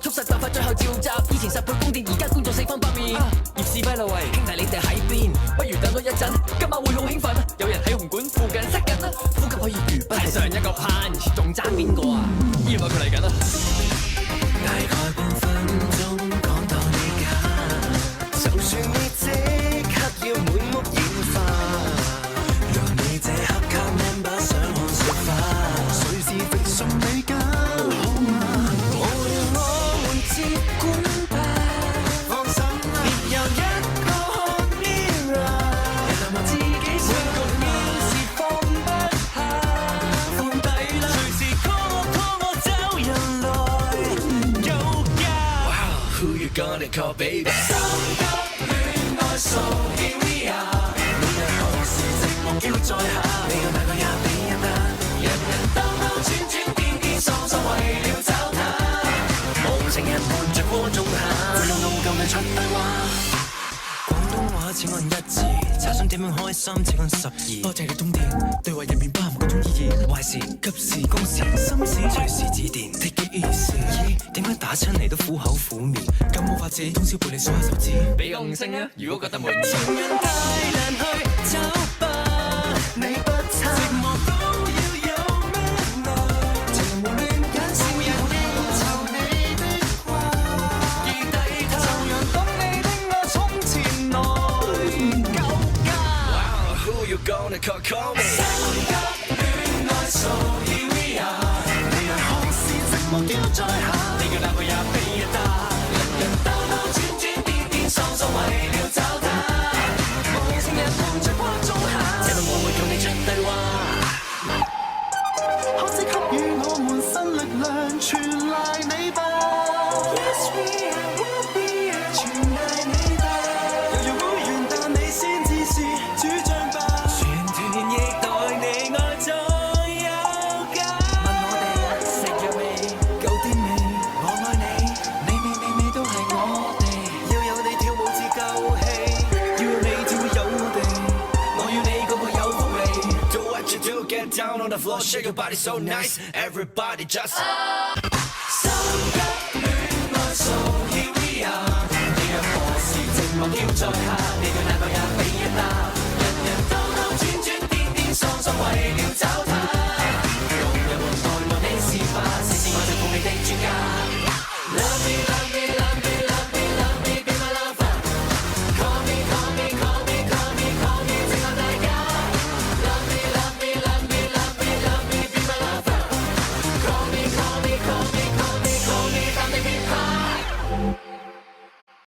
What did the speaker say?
速實辦法最後召集，以前10倍供電，而家工作4方8面。葉士輝啦喂，兄弟你哋喺邊？不如等多一陣，今晚會好興奮。有人喺紅館附近塞緊啦，呼吸可以如不係上一個 punch，仲爭邊個啊？原來佢嚟緊啦！大概半分鐘講到你家，就算你即刻要滿屋煙花，讓你這黑卡 member 上看雪花，隨時飛送你家好嗎？無聊我們接管吧，放心啦，別有一個 hot mirror，人人話自己想個秒是放不下，放低啦，隨時 call 我找人來有家。Wow, who you gonna call baby？ 心急戀愛數 here we are， 每日何時寂寞叫在下，你個那個也比一單，人人兜兜轉轉顛顛喪喪為了找他，無情人瞞着過仲夏，會弄弄舊你出對話。廣東話請按1字，查詢點樣開心請按12。多謝你通電，對話入面包含各種意義，壞事、急事、公事、心事隨時指電。Take it easy，咦？點解打親嚟都苦口苦面？咁冇法子，通宵陪你數下手指。俾個5星啊！如果覺得悶，情人帶人去酒吧，你不差。寂寞都要有咩耐？情人胡亂揀笑人應酬你的話，而低頭就讓懂你的我衝前來救家。Wow, who you gonna call me？ 心急戀愛數 here we are， 你若何時寂寞丟在下，你嘅男朋友比一打，人人兜兜轉轉顛顛喪喪為了找他，無情人瞞着過仲夏，這晚我會同你出對話，可惜給予我們新力量，全賴你吧。Yes we are what we are， 全賴你吧。猶如會員，但你先至是主將吧。全團亦待你愛再有家。問我哋食藥未？夠癲未？我愛你，你都係我哋。要有你跳舞至夠氣，要有你至會有我哋。我要你個個有福利。Do what you do, get down on the floor, shake your body so nice, everybody just。心急戀愛數 here we are， 你若何時寂寞叫在下，你嘅男朋友比一打，人人兜兜轉轉顛顛喪喪為了找他。